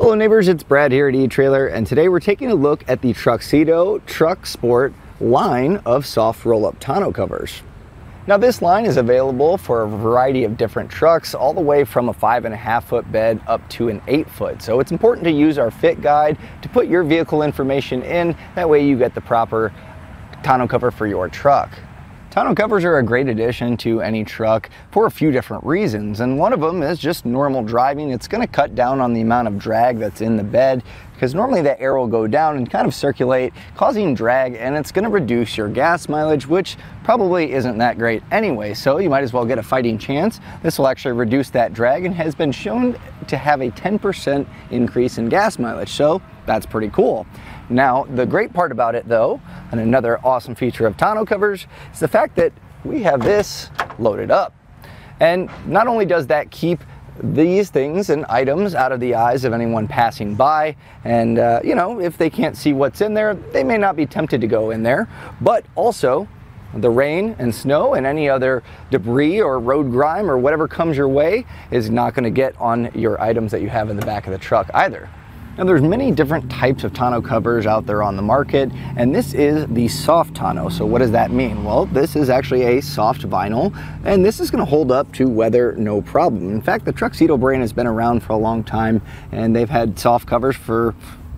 Hello neighbors, it's Brad here at eTrailer, and today we're taking a look at the TruXedo TruXport line of soft roll-up tonneau covers. Now this line is available for a variety of different trucks, all the way from a 5.5 foot bed up to an 8 foot. So it's important to use our fit guide to put your vehicle information in, that way you get the proper tonneau cover for your truck. Tonneau covers are a great addition to any truck for a few different reasons, and one of them is just normal driving. It's going to cut down on the amount of drag that's in the bed, because normally that air will go down and kind of circulate, causing drag, and it's going to reduce your gas mileage, which probably isn't that great anyway, so you might as well get a fighting chance. This will actually reduce that drag and has been shown to have a 10% increase in gas mileage, so that's pretty cool. Now, the great part about it though, and another awesome feature of tonneau covers, is the fact that we have this loaded up. And not only does that keep these things and items out of the eyes of anyone passing by, and you know, if they can't see what's in there, they may not be tempted to go in there, but also the rain and snow and any other debris or road grime or whatever comes your way is not going to get on your items that you have in the back of the truck either. Now there's many different types of tonneau covers out there on the market, and this is the soft tonneau. So what does that mean? Well, this is actually a soft vinyl, and this is going to hold up to weather no problem. In fact, the Truxedo brand has been around for a long time, and they've had soft covers for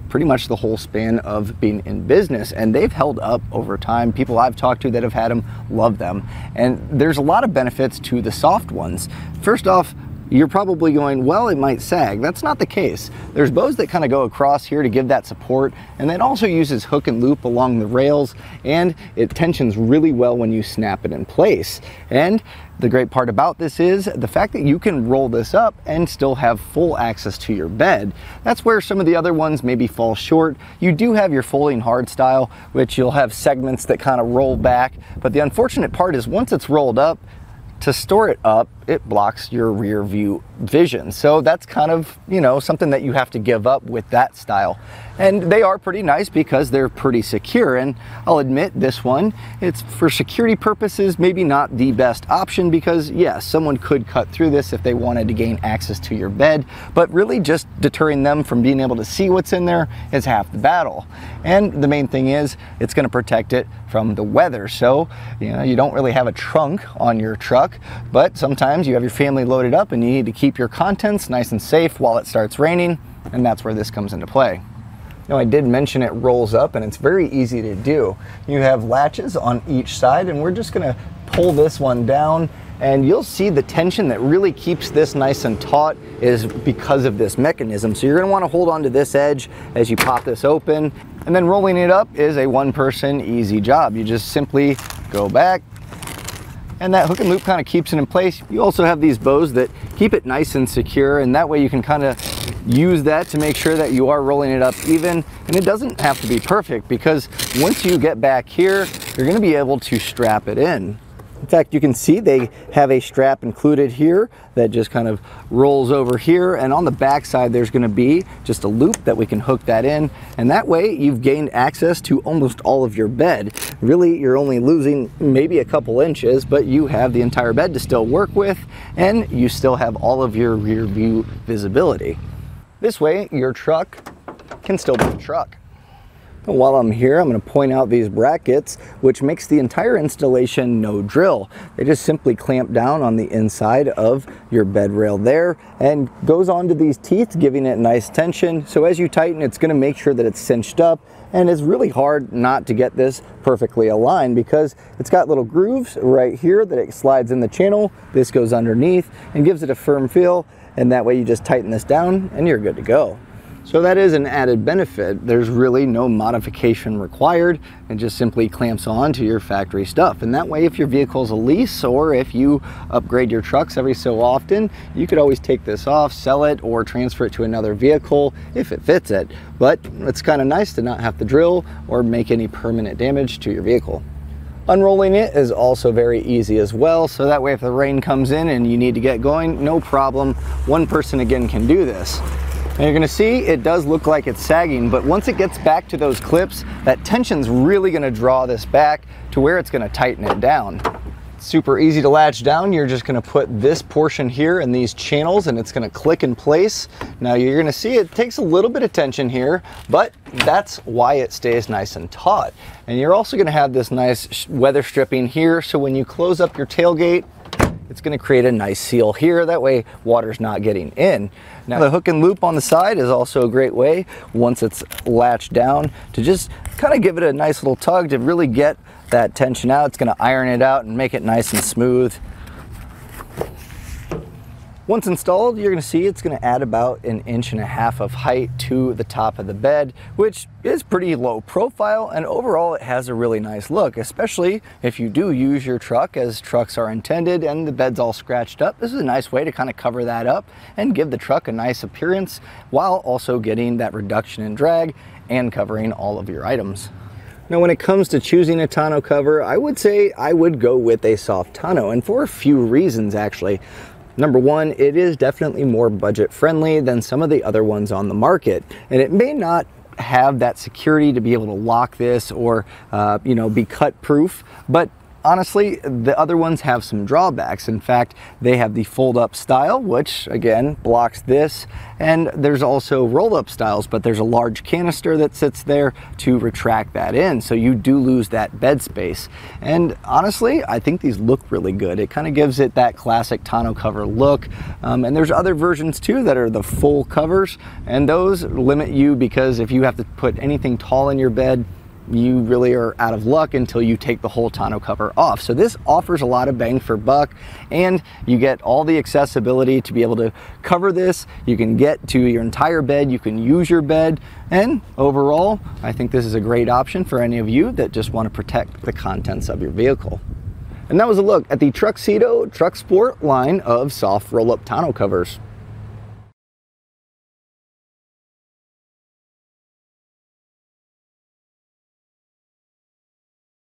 pretty much the whole span of being in business, and they've held up over time. People I've talked to that have had them love them, and there's a lot of benefits to the soft ones. First off, you're probably going, well, it might sag. That's not the case. There's bows that kind of go across here to give that support, and that also uses hook and loop along the rails, and it tensions really well when you snap it in place. And the great part about this is the fact that you can roll this up and still have full access to your bed. That's where some of the other ones maybe fall short. You do have your folding hard style, which you'll have segments that kind of roll back, but the unfortunate part is once it's rolled up, to store it up, it blocks your rear view vision. So that's kind of, you know, something that you have to give up with that style. And they are pretty nice because they're pretty secure. And I'll admit this one, it's for security purposes, maybe not the best option, because yes, someone could cut through this if they wanted to gain access to your bed, but really just deterring them from being able to see what's in there is half the battle. And the main thing is it's going to protect it from the weather. So, you know, you don't really have a trunk on your truck, but sometimes you have your family loaded up and you need to keep your contents nice and safe while it starts raining, and that's where this comes into play. Now, I did mention it rolls up, and it's very easy to do. You have latches on each side, and we're just going to pull this one down, and you'll see the tension that really keeps this nice and taut is because of this mechanism. So you're going to want to hold on to this edge as you pop this open, and then rolling it up is a one-person easy job. You just simply go back, and that hook and loop kind of keeps it in place. You also have these bows that keep it nice and secure, and that way you can kind of use that to make sure that you are rolling it up even. And it doesn't have to be perfect, because once you get back here, you're going to be able to strap it in. In fact, you can see they have a strap included here that just kind of rolls over here, and on the back side there's going to be just a loop that we can hook that in, and that way you've gained access to almost all of your bed. Really, you're only losing maybe a couple inches, but you have the entire bed to still work with, and you still have all of your rear view visibility. This way your truck can still be a truck. And while I'm here, I'm going to point out these brackets, which makes the entire installation no drill. They just simply clamp down on the inside of your bed rail there and goes onto these teeth, giving it nice tension. So as you tighten, it's going to make sure that it's cinched up, and it's really hard not to get this perfectly aligned because it's got little grooves right here that it slides in the channel. This goes underneath and gives it a firm feel, and that way you just tighten this down and you're good to go. So that is an added benefit. There's really no modification required. It just simply clamps on to your factory stuff. And that way, if your vehicle's a lease or if you upgrade your trucks every so often, you could always take this off, sell it, or transfer it to another vehicle if it fits it. But it's kind of nice to not have to drill or make any permanent damage to your vehicle. Unrolling it is also very easy as well, so that way if the rain comes in and you need to get going, no problem. One person again can do this. And you're gonna see it does look like it's sagging, but once it gets back to those clips, that tension's really gonna draw this back to where it's gonna tighten it down. Super easy to latch down. You're just going to put this portion here in these channels and it's going to click in place. Now you're going to see it takes a little bit of tension here, but that's why it stays nice and taut. And you're also going to have this nice weather stripping here, so when you close up your tailgate, it's going to create a nice seal here. That way water's not getting in. Now the hook and loop on the side is also a great way, once it's latched down, to just kind of give it a nice little tug to really get that tension out. It's going to iron it out and make it nice and smooth. Once installed, you're going to see it's going to add about 1.5 inches of height to the top of the bed, which is pretty low profile, and overall it has a really nice look, especially if you do use your truck as trucks are intended and the bed's all scratched up. This is a nice way to kind of cover that up and give the truck a nice appearance while also getting that reduction in drag and covering all of your items. Now when it comes to choosing a tonneau cover, I would say I would go with a soft tonneau, and for a few reasons actually. Number one, it is definitely more budget friendly than some of the other ones on the market, and it may not have that security to be able to lock this or be cut proof, but honestly, the other ones have some drawbacks. In fact, they have the fold-up style, which again blocks this, and there's also roll-up styles, but there's a large canister that sits there to retract that in, so you do lose that bed space. And honestly, I think these look really good. It kind of gives it that classic tonneau cover look, and there's other versions too that are the full covers, and those limit you because if you have to put anything tall in your bed, you really are out of luck until you take the whole tonneau cover off. So this offers a lot of bang for buck, and you get all the accessibility to be able to cover this. You can get to your entire bed, you can use your bed, and overall, I think this is a great option for any of you that just want to protect the contents of your vehicle. And that was a look at the Truxedo TruXport line of soft roll-up tonneau covers.